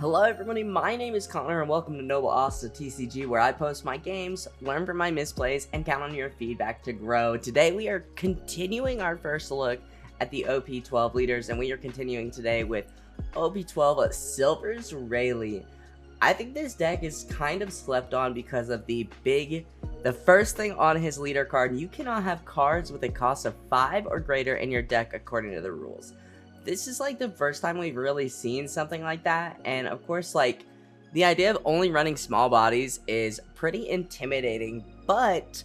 Hello everybody, my name is Connor and welcome to Noble OPTCG, where I post my games, learn from my misplays, and count on your feedback to grow. Today we are continuing our first look at the OP12 leaders, and we are continuing today with OP12 Silvers Rayleigh. I think this deck is kind of slept on because of the first thing on his leader card: you cannot have cards with a cost of 5 or greater in your deck according to the rules. This is like the first time we've really seen something like that, and of course, like, the idea of only running small bodies is pretty intimidating, but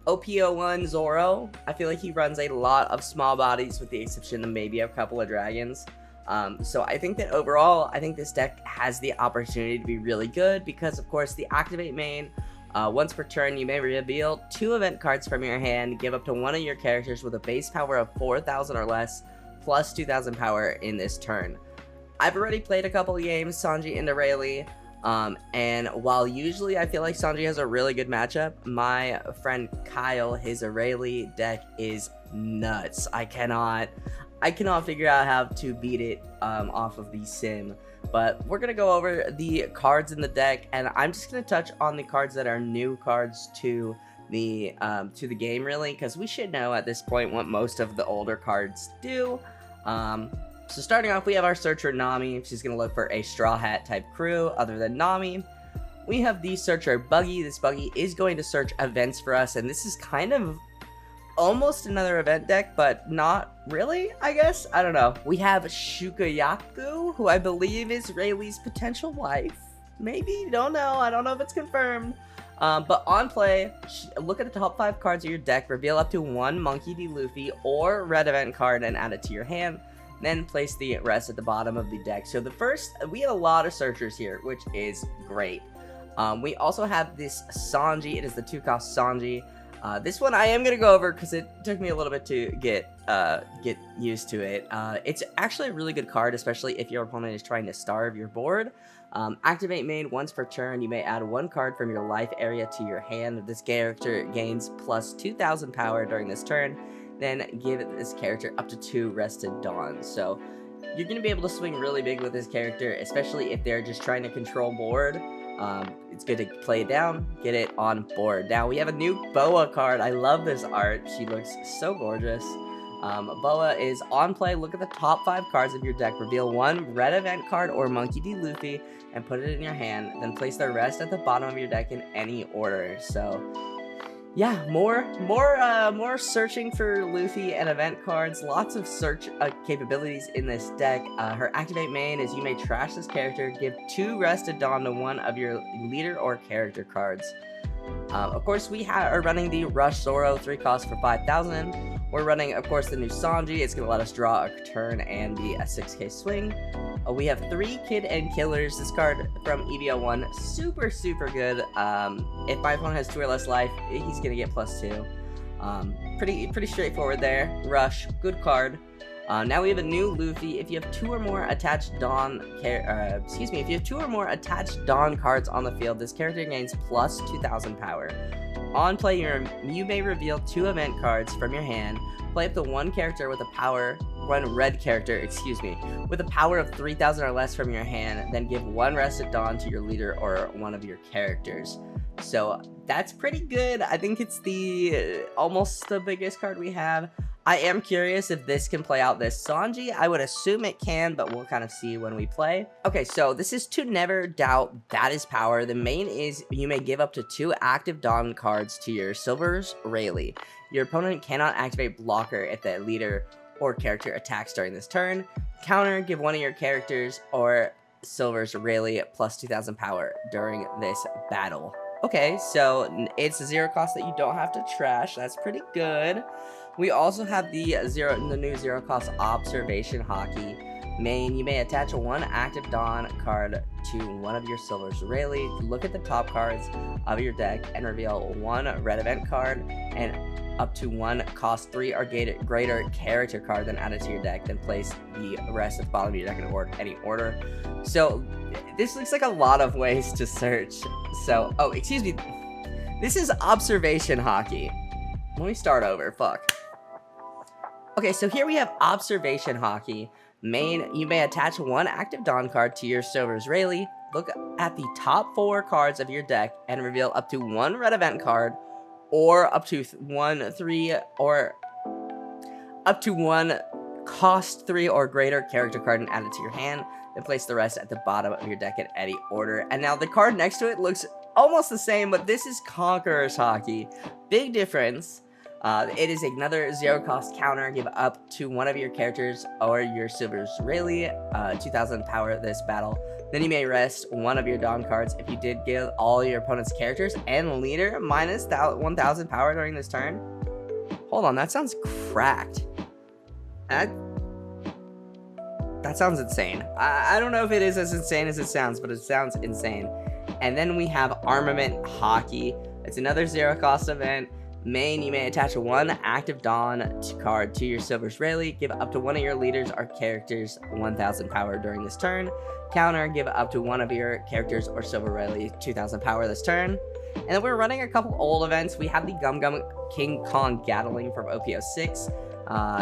OP01 Zoro, I feel like he runs a lot of small bodies with the exception of maybe a couple of dragons. So I think that overall, I think this deck has the opportunity to be really good because, of course, the activate main, once per turn, you may reveal 2 event cards from your hand, give up to one of your characters with a base power of 4,000 or less, plus 2,000 power in this turn. I've already played a couple of games, Sanji into Rayleigh, and while usually I feel like Sanji has a really good matchup, my friend Kyle, his Rayleigh deck is nuts. I cannot figure out how to beat it off of the sim. But we're gonna go over the cards in the deck, and I'm just gonna touch on the cards that are new cards to the game, really, because we should know at this point what most of the older cards do. So starting off, we have our Searcher Nami. She's gonna look for a Straw Hat type crew other than Nami. We have the Searcher Buggy. This Buggy is going to search events for us, and this is kind of almost another event deck, but not really, I guess. I don't know. We have Shukayaku, who I believe is Rayleigh's potential wife. Maybe, don't know. I don't know if it's confirmed. But on play, look at the top 5 cards of your deck, reveal up to 1 Monkey D. Luffy or red event card and add it to your hand, then place the rest at the bottom of the deck. So we have a lot of searchers here, which is great. We also have this Sanji. It is the 2-cost Sanji. This one I am going to go over because it took me a little bit to get used to it. It's actually a really good card, especially if your opponent is trying to starve your board. Activate main once per turn. You may add 1 card from your life area to your hand. This character gains plus 2,000 power during this turn. Then give this character up to 2 rested dawns. So you're going to be able to swing really big with this character, especially if they're just trying to control board. It's good to play it down, get it on board. Now we have a new Boa card. I love this art. She looks so gorgeous. Boa is on play. Look at the top 5 cards of your deck. Reveal 1 red event card or Monkey D. Luffy and put it in your hand. Then place the rest at the bottom of your deck in any order. So yeah, more searching for Luffy and event cards. Lots of search capabilities in this deck. Her activate main is you may trash this character, give 2 rested dawn to 1 of your leader or character cards. Of course, we are running the Rush Zoro 3 cost for 5,000. We're running, of course, the new Sanji. It's going to let us draw a turn and be a 6k swing. We have 3 Kid and Killers. This card from EVO1, super good. If my opponent has 2 or less life, he's going to get plus 2. Pretty straightforward there. Rush, good card. Now we have a new Luffy. If you have 2 or more attached if you have 2 or more attached Dawn cards on the field, this character gains plus 2,000 power. On play, you may reveal 2 event cards from your hand. Play up to 1 character with a power, 1 red character, with a power of 3,000 or less from your hand. Then give 1 rested dawn to your leader or one of your characters. So that's pretty good. I think it's almost the biggest card we have. I am curious if this can play out this Sanji. I would assume it can, but we'll kind of see when we play. Okay, so this is to never doubt that is power. The main is you may give up to 2 active Dawn cards to your Silvers Rayleigh. Your opponent cannot activate blocker if the leader or character attacks during this turn. Counter, give 1 of your characters or Silvers Rayleigh plus 2,000 power during this battle. Okay, so it's a 0 cost that you don't have to trash. That's pretty good. We also have the new 0 cost Observation Hockey main. You may attach 1 active Dawn card to 1 of your Silvers Rayleigh. Look at the top cards of your deck and reveal 1 red event card and up to 1 cost 3 or greater character card, then add it to your deck. Then place the rest at the bottom of your deck in any order. So this looks like a lot of ways to search. So, oh, excuse me. This is Observation Hockey. Let me start over. Fuck. Okay, so here we have Observation Hockey. Main, you may attach one active Dawn card to your Silvers Rayleigh. Look at the top 4 cards of your deck and reveal up to 1 red event card, or up to 1 cost 3 or greater character card and add it to your hand. Then place the rest at the bottom of your deck in any order. And now the card next to it looks almost the same, but this is Conqueror's Hockey. Big difference. It is another 0 cost counter. Give up to one of your characters or your Silvers Rayleigh 2000 power this battle. Then you may rest one of your Dawn cards. If you did give all your opponent's characters and leader minus 1000 power during this turn. Hold on, that sounds cracked. That sounds insane. I don't know if it is as insane as it sounds, but it sounds insane. And then we have Armament Hockey. It's another 0 cost event. Main, you may attach one active Dawn card to your Silvers Rayleigh. Give up to one of your leaders or characters 1000 power during this turn. Counter, give up to one of your characters or Silver Rayleigh 2000 power this turn. And then we're running a couple old events. We have the Gum Gum King Kong Gatling from OP06.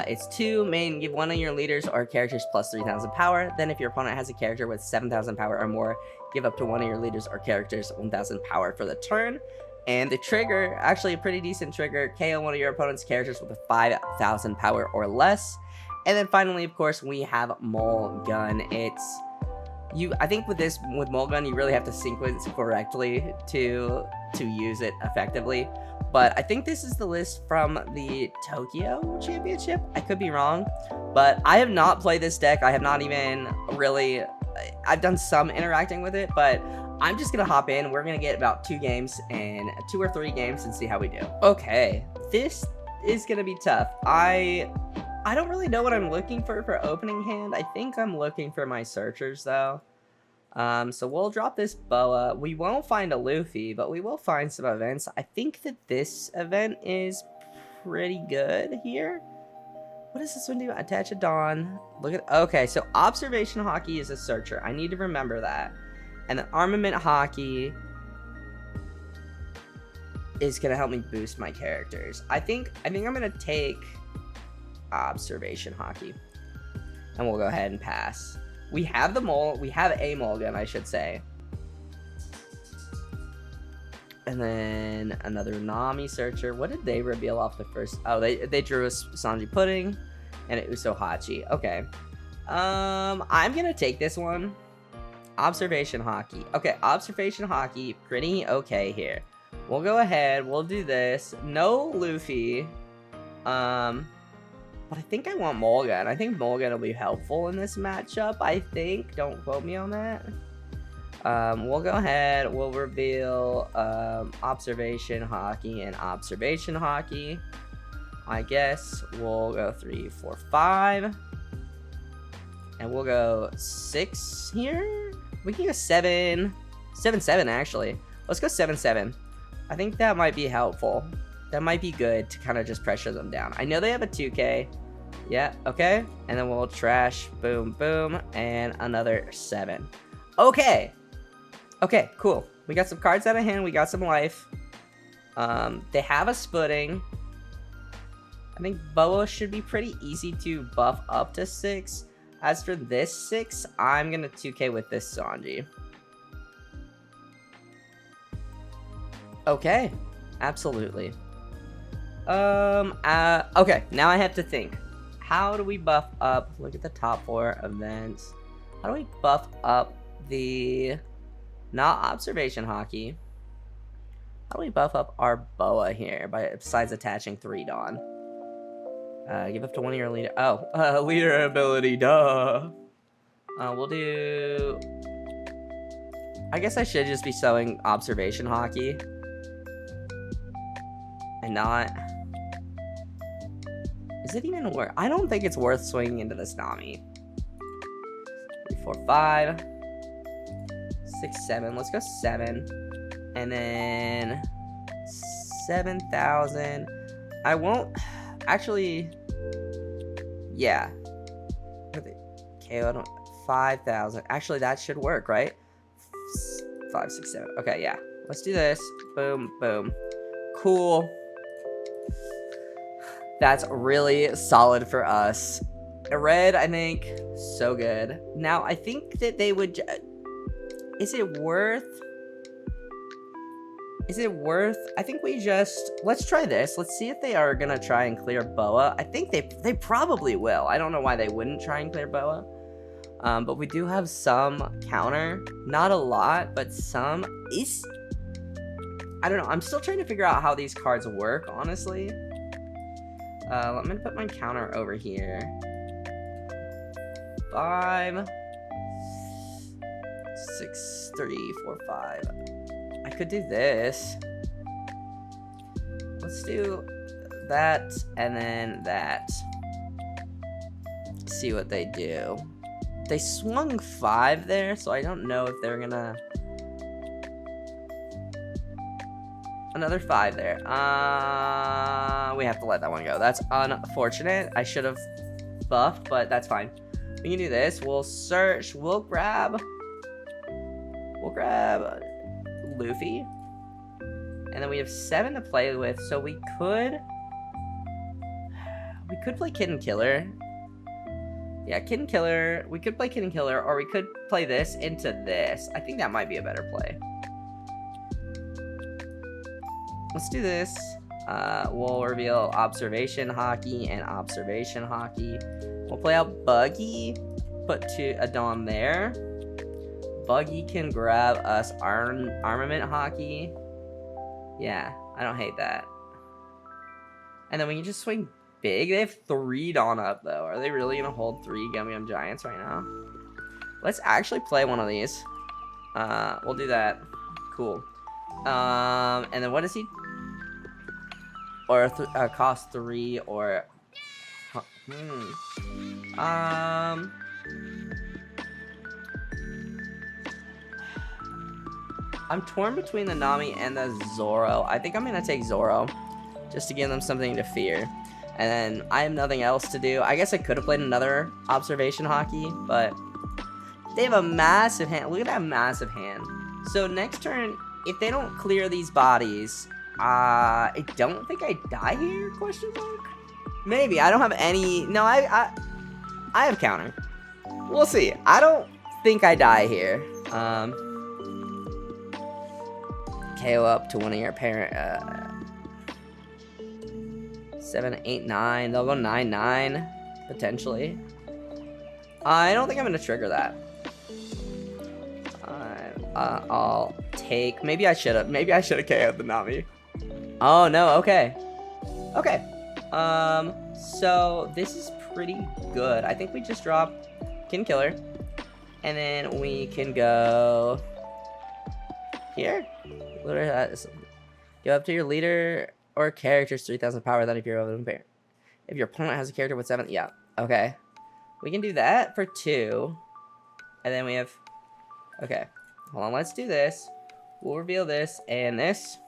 It's 2. Main, give one of your leaders or characters plus 3000 power. Then if your opponent has a character with 7000 power or more, give up to one of your leaders or characters 1000 power for the turn. And the trigger, actually a pretty decent trigger, KO one of your opponent's characters with a 5000 power or less. And then finally, of course, we have Mole Gun. I think with Mole Gun, you really have to sequence correctly to use it effectively. But I think this is the list from the Tokyo Championship. I could be wrong, but I have not played this deck. I have not even really, I've done some interacting with it, but I'm just gonna hop in. We're gonna get about 2 or 3 games and see how we do. Okay, this is gonna be tough. I don't really know what I'm looking for opening hand. I think I'm looking for my searchers though. So we'll drop this Boa. We won't find a Luffy, but we will find some events. I think that this event is pretty good here. What does this one do? Attach a Dawn. Okay, so Observation Hockey is a searcher. I need to remember that. And then Armament Hockey is gonna help me boost my characters. I think I'm gonna take Observation Hockey, and we'll go ahead and pass. We have a Mulligan, I should say. And then another Nami searcher. What did they reveal off the first? Oh, they drew a Sanji Pudding and an Uso Hachi. Okay. I'm gonna take this one. Observation Hockey. Okay, Observation Hockey, pretty okay here. We'll go ahead, we'll do this. No Luffy. But I think I want Mulligan. I think Mulligan will be helpful in this matchup, I think. Don't quote me on that. We'll go ahead, we'll reveal Observation Hockey and Observation Hockey. I guess we'll go 3, 4, 5. And we'll go 6 here. We can go 7. 7, 7 actually. Let's go 7, 7. I think that might be helpful. That might be good to kind of just pressure them down. I know they have a 2K. Yeah, okay. And then we'll trash, boom, boom, and another 7. Okay. Okay, cool. We got some cards out of hand. We got some life. They have a Spudding. I think Boa should be pretty easy to buff up to 6. As for this 6, I'm going to 2K with this Sanji. Okay. Absolutely. Okay, now I have to think. How do we buff up? Look at the top 4 events. How do we buff up the not Observation Hockey? How do we buff up our Boa here besides attaching 3 Dawn? Give up to one of your leader. Oh, leader ability, duh. We'll do. I guess I should just be sewing Observation Hockey. And not. Is it even worth? I don't think it's worth swinging into this Nami. 3, 4, 5. 6, 7. Let's go 7. And then 7,000. I won't. Actually. Yeah. Okay, I don't. 5,000. Actually, that should work, right? 5, 6, 7. Okay, yeah. Let's do this. Boom, boom. Cool. That's really solid for us. Red, I think, so good. Now, I think that they would... Is it worth... I think we just... Let's try this. Let's see if they are going to try and clear Boa. I think they probably will. I don't know why they wouldn't try and clear Boa. But we do have some counter. Not a lot, but some. I don't know. I'm still trying to figure out how these cards work, honestly. I'm going to put my counter over here. 5, 6, 3, 4, 5. I could do this. Let's do that and then that. See what they do. They swung 5 there, so I don't know if they're gonna... Another 5 there. We have to let that one go. That's unfortunate. I should have buffed, but that's fine. We can do this. We'll search. We'll grab Luffy. And then we have 7 to play with, so we could play Kid and Killer. Yeah, Kid and Killer. We could play Kid and Killer, or we could play this into this. I think that might be a better play. Let's do this. We'll reveal Observation Hockey and Observation Hockey. We'll play out Buggy. Put a Dawn there. Buggy can grab us Armament Hockey. Yeah, I don't hate that. And then we can just swing big. They have 3 Dawn up, though. Are they really going to hold 3 Gummy Giants right now? Let's actually play one of these. We'll do that. Cool. And then what is he? Or cost 3 or... I'm torn between the Nami and the Zoro. I think I'm going to take Zoro. Just to give them something to fear. And then I have nothing else to do. I guess I could have played another Observation Hockey. But they have a massive hand. Look at that massive hand. So next turn, if they don't clear these bodies... I don't think I die here, question mark? Maybe, I don't have any, no, I have counter. We'll see, I don't think I die here. KO up to one of your parent, 7, 8, 9, they'll go 9, 9, potentially. I don't think I'm gonna trigger that. I'll take, maybe I should have KO'd the Nami. Oh, no, okay. Okay. So this is pretty good. I think we just drop Kin Killer. And then we can go here. Go up to your leader or character's 3,000 power than if you're over pair. If your opponent has a character with 7, yeah. Okay. We can do that for 2. And then we have... Okay. Hold on, let's do this. We'll reveal this and this.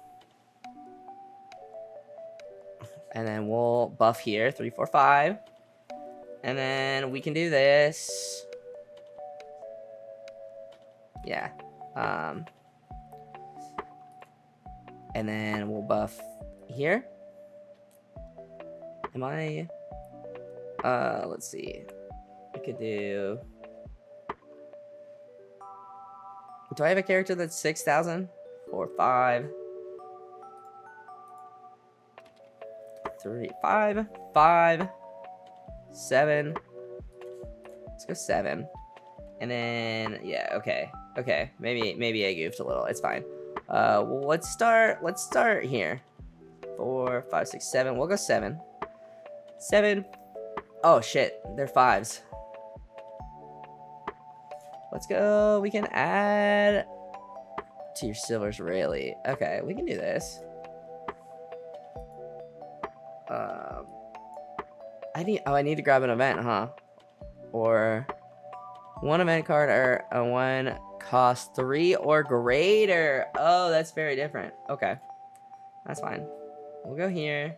And then we'll buff here, 3, 4, 5. And then we can do this. Yeah. And then we'll buff here. Am I... let's see. I could do... Do I have a character that's 6,000? 4, 5. 3, 5, 5, 7. Let's go 7. And then, yeah, okay. Okay, maybe I goofed a little. It's fine. Well, let's start here. 4, 5, 6, 7. We'll go 7. 7. Oh, shit. They're 5s. Let's go. We can add to your Silvers Rayleigh. Okay, we can do this. I need to grab an event, huh? Or 1 event card or a 1 cost 3 or greater. Oh, that's very different. Okay, that's fine. We'll go here.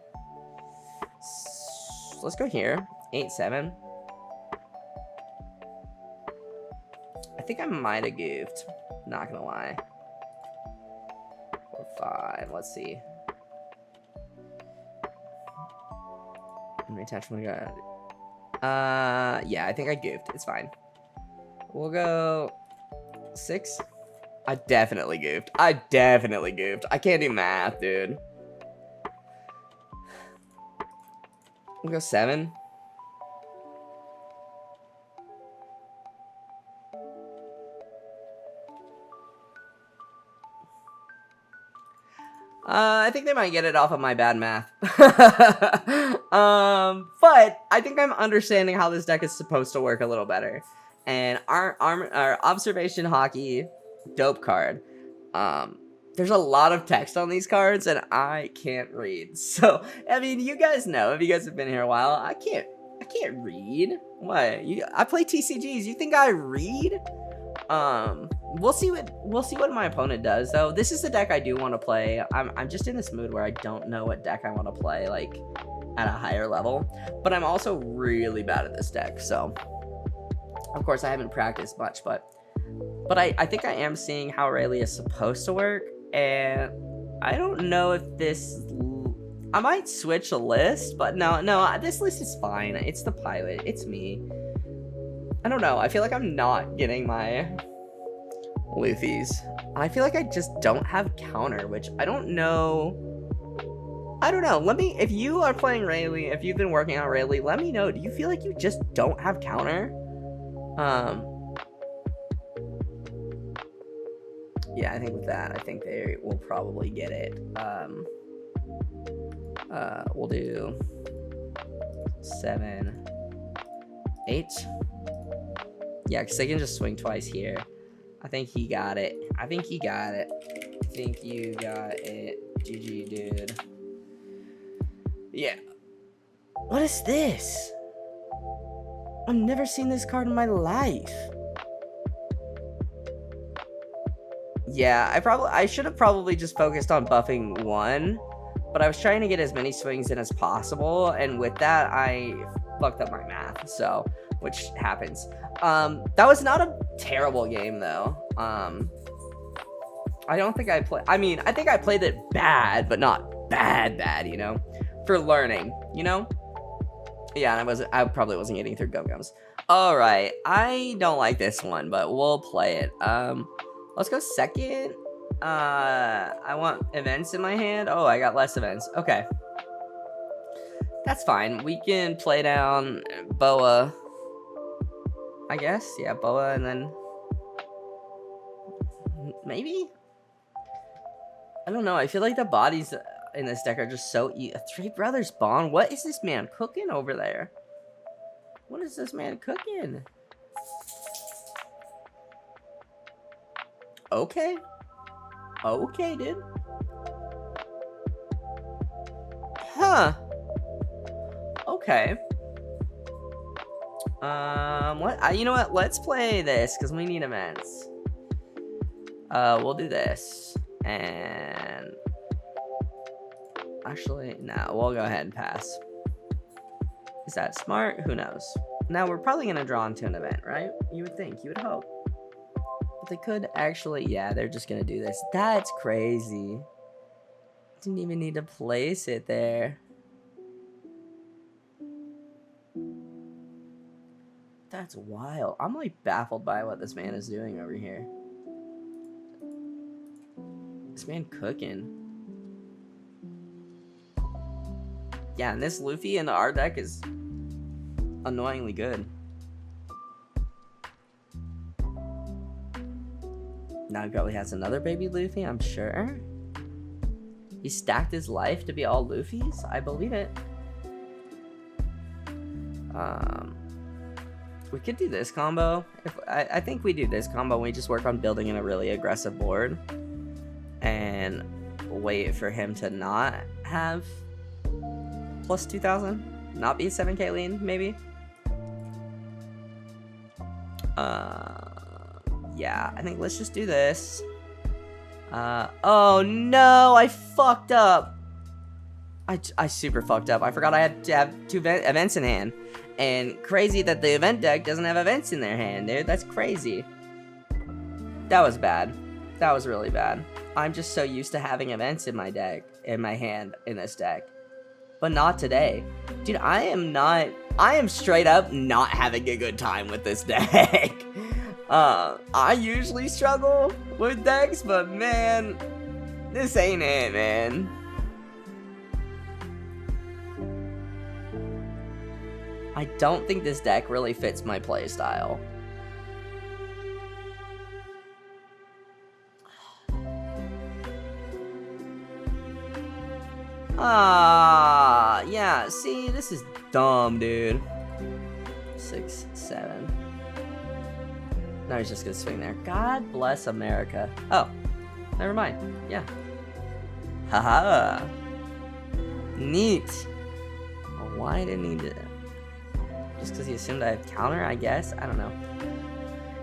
Let's go here. 8, 7. I think I might have goofed. Not gonna lie. 4, 5. Let's see. How many attachments we got? Yeah, I think I goofed. It's fine. We'll go 6. I definitely goofed. I can't do math, dude. We'll go 7. I think they might get it off of my bad math. But I think I'm understanding how this deck is supposed to work a little better. And our observation hockey dope card. There's a lot of text on these cards and I can't read. So, I mean, you guys know, if you guys have been here a while, I can't read. What? I play TCGs. You think I read? We'll see what my opponent does though. This is the deck I do want to play. I'm just in this mood where I don't know what deck I want to play like at a higher level, but I'm also really bad at this deck. So of course I haven't practiced much, but I think I am seeing how Rayleigh is supposed to work, and I don't know if this. I might switch a list, but no, this list is fine. It's the pilot. It's me. I don't know. I feel like I'm not getting my Luffy's. I feel like I just don't have counter, which I don't know. Let me, if you are playing Rayleigh, if you've been working on Rayleigh, let me know. Do you feel like you just don't have counter? Yeah, I think with that, I think they will probably get it. We'll do 7, 8. Yeah, because they can just swing twice here. I think he got it. I think you got it. GG, dude. Yeah. What is this? I've never seen this card in my life. Yeah, I should have probably just focused on buffing 1, but I was trying to get as many swings in as possible, and with that, I fucked up my math, so, which happens. That was not a terrible game, though. I don't think I think I played it bad, but not bad, you know? For learning, you know? Yeah, and I probably wasn't getting through gum-gums. Alright, I don't like this one, but we'll play it. Let's go second. I want events in my hand. Oh, I got less events. Okay. That's fine. We can play down Boa, I guess. Yeah, Boa, and then maybe? I don't know. I feel like the bodies in this deck are just so Three Brothers Bond? What is this man cooking over there? What is this man cooking? Okay. Okay, dude. Huh. Okay. You know what? Let's play this, because we need events. We'll do this. And... actually, no. We'll go ahead and pass. Is that smart? Who knows? Now, we're probably going to draw into an event, right? You would think. You would hope. But they could actually... yeah, they're just going to do this. That's crazy. Didn't even need to place it there. That's wild. I'm like baffled by what this man is doing over here. This man cooking. Yeah, and this Luffy in the R deck is annoyingly good. Now he probably has another baby Luffy, I'm sure. He stacked his life to be all Luffy's? I believe it. We could do this combo. I think we do this combo. We just work on building in a really aggressive board. And wait for him to not have plus 2,000. Not be a 7k lean, maybe. Yeah, I think let's just do this. Oh no, I fucked up. I super fucked up. I forgot I had to have 2 events in hand. And crazy that the event deck doesn't have events in their hand, dude. That's crazy. That was bad. That was really bad. I'm just so used to having events in my deck, in my hand, in this deck. but not today. Dude, I am straight up not having a good time with this deck. I usually struggle with decks, but man, this ain't it, man. I don't think this deck really fits my playstyle. Yeah, see, this is dumb, dude. 6, 7. No, he's just gonna swing there. God bless America. Oh, never mind. Yeah. Haha. Neat. Why didn't he do that? Just because he assumed I have counter, I guess? I don't know.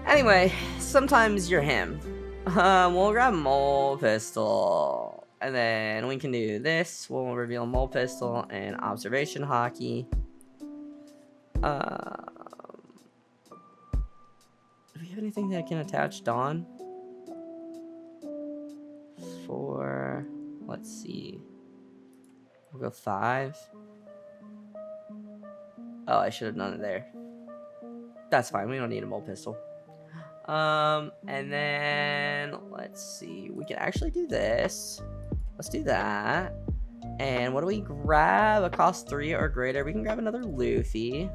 Anyway, sometimes you're him. We'll grab Mole Pistol. And then we can do this. We'll reveal Mole Pistol and Observation Hockey. Do we have anything that can attach Dawn? For, let's see. We'll go 5. Oh, I should have done it there. That's fine. We don't need a Mole Pistol. And then let's see. We can actually do this. Let's do that. And what do we grab? A cost 3 or greater. We can grab another Luffy.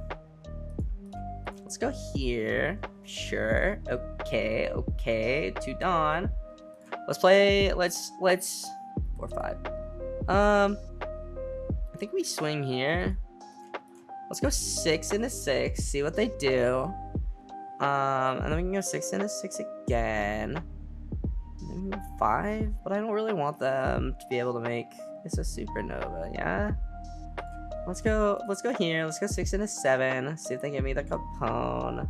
Let's go here. Sure. Okay. Okay. To Dawn. Let's play. Let's 4, 5. I think we swing here. Let's go 6 into 6. See what they do. And then we can go 6 into 6 again. 5, but I don't really want them to be able to make this a supernova. Yeah, let's go here. Let's go 6 into 7. See if they give me the Capone,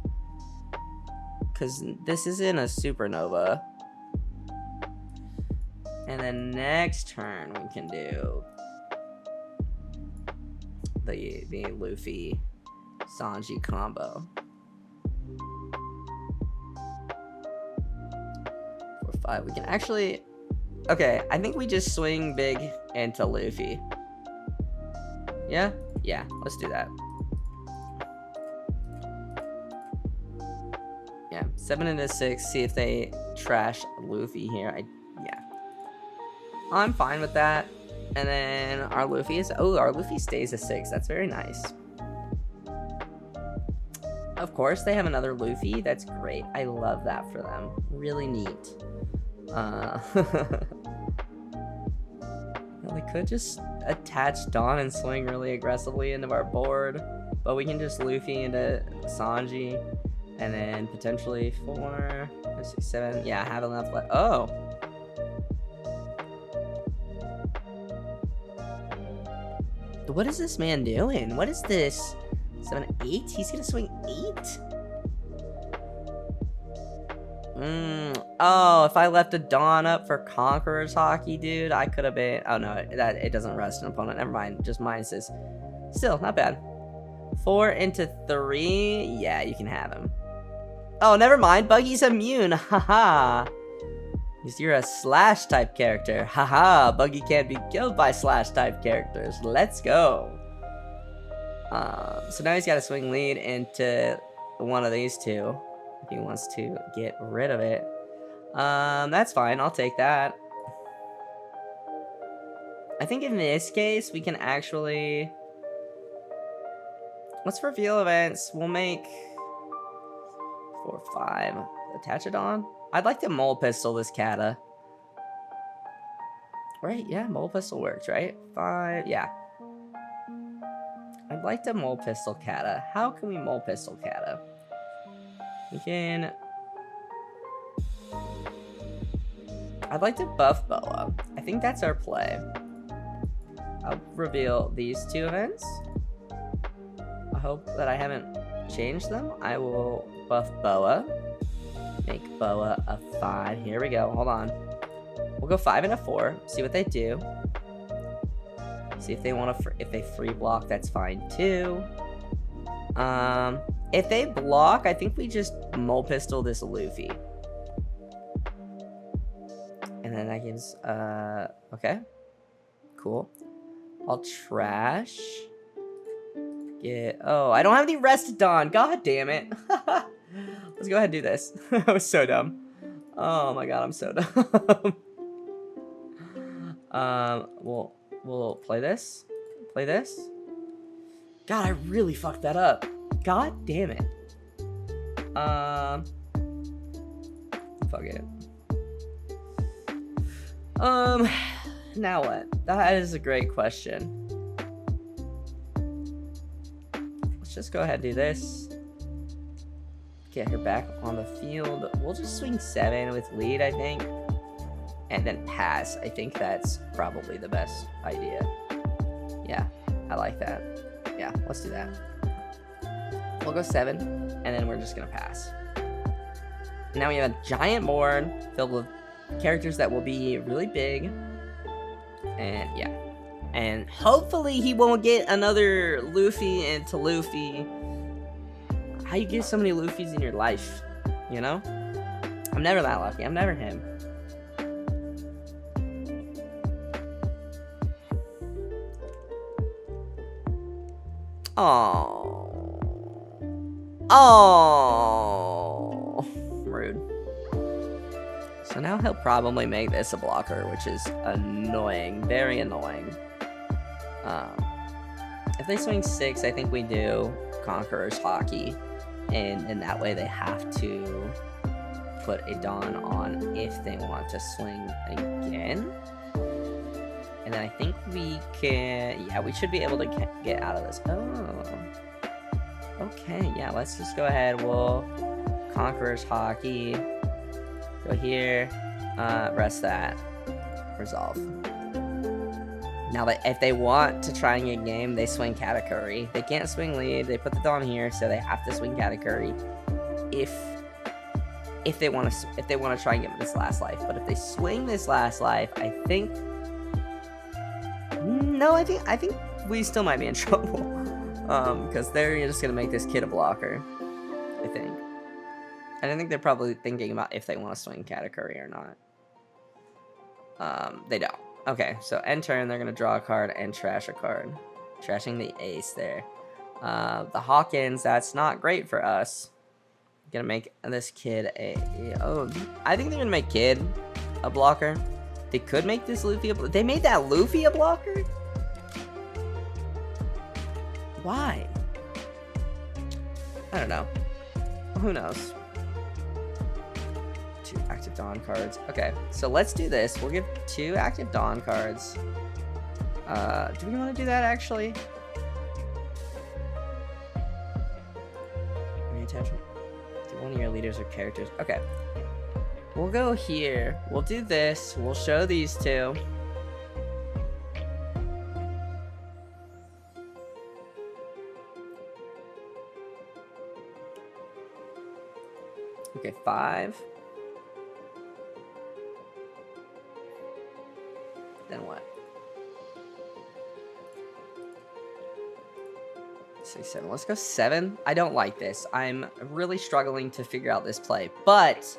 because this isn't a supernova. And then next turn we can do the Luffy Sanji combo. 4, 5. We can actually. Okay, I think we just swing big into Luffy. Yeah? Yeah, let's do that. Yeah, 7 into 6. See if they trash Luffy here. Yeah. I'm fine with that. And then our Luffy is. Oh, our Luffy stays a 6. That's very nice. Of course, they have another Luffy. That's great. I love that for them. Really neat. We could just attach Dawn and swing really aggressively into our board, but we can just Luffy into Sanji, and then potentially 4, 5, 6, 7. Yeah, have enough left. Oh. What is this man doing? What is this? 7, 8? He's gonna swing 8? Oh, if I left a Dawn up for Conqueror's Hockey, dude, I could have been. Oh no, it doesn't rest an opponent. Never mind, just minuses. Still, not bad. 4 into 3. Yeah, you can have him. Oh, never mind. Buggy's immune. Haha. You're a slash type character. Haha. Buggy can't be killed by slash type characters. Let's go. So now he's got to swing lead into one of these two. If he wants to get rid of it. That's fine. I'll take that. I think in this case, we can actually... Let's reveal events. We'll make 4, 5. Attach it on. I'd like to Mole Pistol this Kata. Right? Yeah, Mole Pistol works, right? 5. Yeah. I'd like to Mole Pistol Kata. How can we Mole Pistol Kata? We can... I'd like to buff Boa. I think that's our play. I'll reveal these 2 events. I hope that I haven't changed them. I will buff Boa. Make Boa a 5. Here we go. Hold on. We'll go 5 and a 4. See what they do. See if they want to. If they free block, that's fine too. If they block, I think we just Mole Pistol this Luffy. And then that gives, okay. Cool. I'll trash. Oh, I don't have any Restodon. God damn it. Let's go ahead and do this. I was so dumb. Oh my god, I'm so dumb. We'll play this. Play this. God, I really fucked that up. God damn it. Fuck it. Now what? That is a great question. Let's just go ahead and do this. Get her back on the field. We'll just swing 7 with lead, I think. And then pass. I think that's probably the best idea. Yeah, I like that. Yeah, let's do that. We'll go 7, and then we're just gonna pass. Now we have a giant board filled with characters that will be really big. And yeah. And hopefully he won't get another Luffy into Luffy. How you get so many Luffys in your life, you know? I'm never that lucky. I'm never him. Oh. Oh. Rude. So now he'll probably make this a blocker, which is annoying. Very annoying. If they swing 6, I think we do Conqueror's Hockey. And that way they have to put a Dawn on if they want to swing again. And then I think we can... Yeah, we should be able to get out of this. Oh. Okay, yeah, let's just go ahead. We'll Conqueror's Hockey. Go here. Rest that. Resolve. Now, if they want to try and get game, they swing Katakuri. They can't swing lead. They put the Dawn here, so they have to swing Katakuri. If they want to try and get this last life. But if they swing this last life, I think... No, I think we still might be in trouble. Because they're just going to make this kid a blocker. I think. And I think they're probably thinking about if they want to swing Katakuri or not. They don't. Okay, so end turn, they're going to draw a card and trash a card. Trashing the ace there. The Hawkins, that's not great for us. Going to make this kid oh, I think they're going to make Kid a blocker. They could make this Luffy a blocker. They made that Luffy a blocker? Why? I don't know. Who knows? 2 active Dawn cards. Okay, so let's do this. We'll give 2 active Dawn cards. Do we want to do that actually? Reattachment. Do one of your leaders or characters. Okay. We'll go here. We'll do this. We'll show these 2. Okay, 5. Then what? 6, 7. Let's go 7. I don't like this. I'm really struggling to figure out this play. But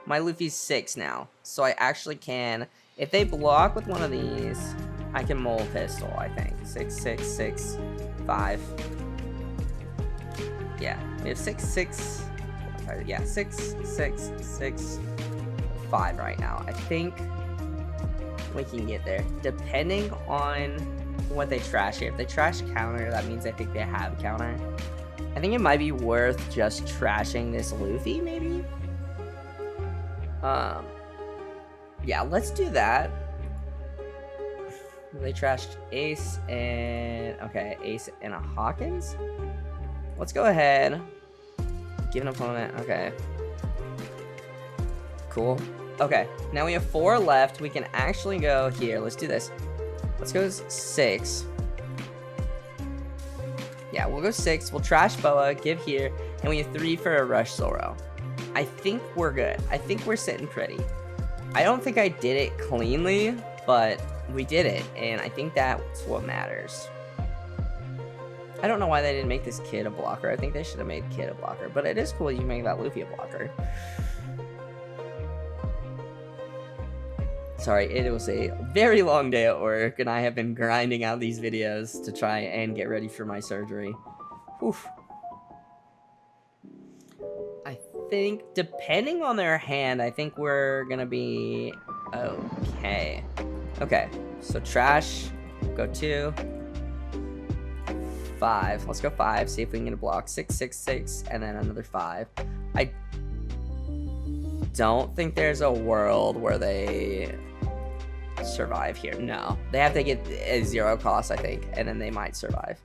my Luffy's 6 now. So I actually can... If they block with one of these, I can Mole Pistol, I think. 6, 6, 6, 5. Yeah. We have 6, 6... Yeah, 6, 6, 6, 5 right now. I think we can get there. Depending on what they trash here. If they trash counter, that means I think they have counter. I think it might be worth just trashing this Luffy, maybe? Yeah, let's do that. They trashed Ace and... Okay, Ace and a Hawkins? Let's go ahead. Give an opponent. Okay. Cool. Okay, now we have 4 left. We can actually go here. Let's do this. Let's go 6. Yeah, we'll go 6. We'll trash Boa, give here, and we have 3 for a Rush Zoro. I think we're good. I think we're sitting pretty. I don't think I did it cleanly, but we did it, and I think that's what matters. I don't know why they didn't make this kid a blocker. I think they should have made Kid a blocker, but it is cool you make that Luffy a blocker. Sorry, it was a very long day at work, and I have been grinding out these videos to try and get ready for my surgery. Oof. I think, depending on their hand, I think we're gonna be okay. Okay, so trash, go 2. 5. Let's go 5. See if we can get a block. 6, 6, 6, and then another 5. I don't think there's a world where they survive here. No, they have to get a 0 cost, I think, and then they might survive.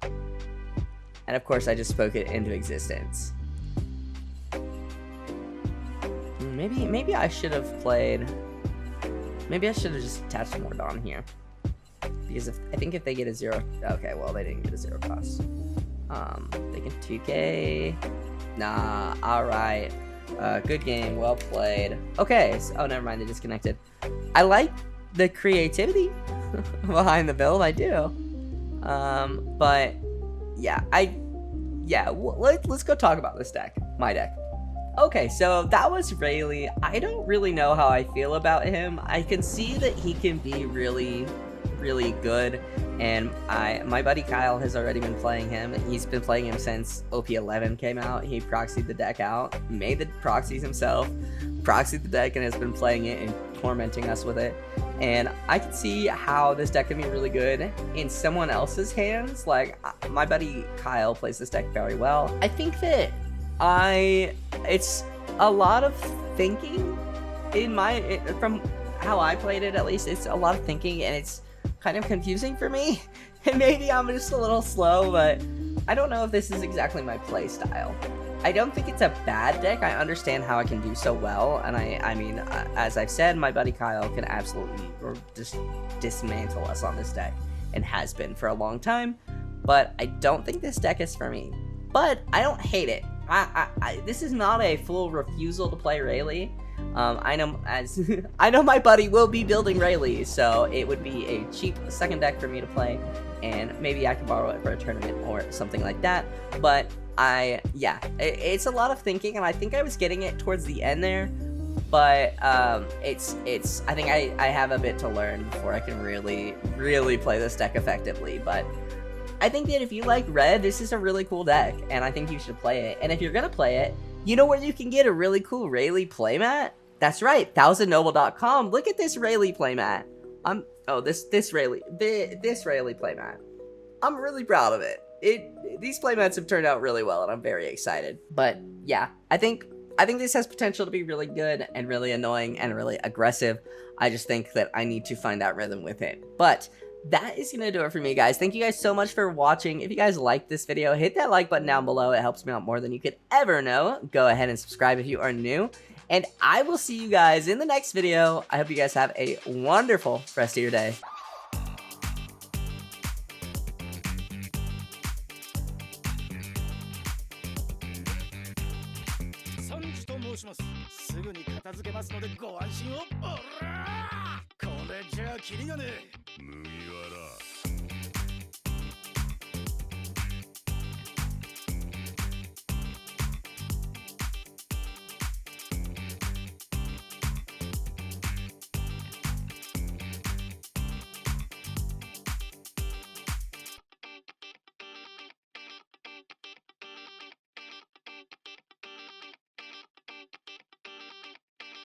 And of course, I just spoke it into existence. Maybe I should have played. Maybe I should have just attached more Dawn here. Because I think if they get a 0, okay, well, they didn't get a 0 cost. They can 2K. Nah, all right. Good game, well played. Okay, so, oh, never mind, they disconnected. I like the creativity behind the build, I do. But yeah, let's go talk about this deck, my deck. Okay, so that was Rayleigh. I don't really know how I feel about him. I can see that he can be really good, and my buddy Kyle has already been playing him. He's been playing him since OP11 came out. He proxied the deck out, made the proxies himself, proxied the deck, and has been playing it and tormenting us with it. And I can see how this deck can be really good in someone else's hands. Like, my buddy Kyle plays this deck very well. I think that it's a lot of thinking from how I played it, at least. It's a lot of thinking, and it's kind of confusing for me. And maybe I'm just a little slow, but I don't know if this is exactly my play style. I don't think it's a bad deck. I understand how it can do so well, and I mean, as I've said, my buddy Kyle can absolutely just dismantle us on this deck, and has been for a long time. But I don't think this deck is for me. But I don't hate it. This is not a full refusal to play Rayleigh. I know my buddy will be building Rayleigh, so it would be a cheap second deck for me to play, and maybe I can borrow it for a tournament or something like that. But it's a lot of thinking, and I think I was getting it towards the end there. But I think I have a bit to learn before I can really play this deck effectively. But I think that if you like red, this is a really cool deck, and I think you should play it. And if you're gonna play it, you know where you can get a really cool Rayleigh playmat? That's right, thousandnoble.com. Look at this Rayleigh playmat. This Rayleigh playmat. I'm really proud of it. These playmats have turned out really well, and I'm very excited. But yeah, I think this has potential to be really good and really annoying and really aggressive. I just think that I need to find that rhythm with it. But that is gonna do it for me, guys. Thank you guys so much for watching. If you guys liked this video, hit that like button down below. It helps me out more than you could ever know. Go ahead and subscribe if you are new, and I will see you guys in the next video. I hope you guys have a wonderful rest of your day. すぐに片付けますのでご安心を。おらー、これじゃあキリがねえ。麦わら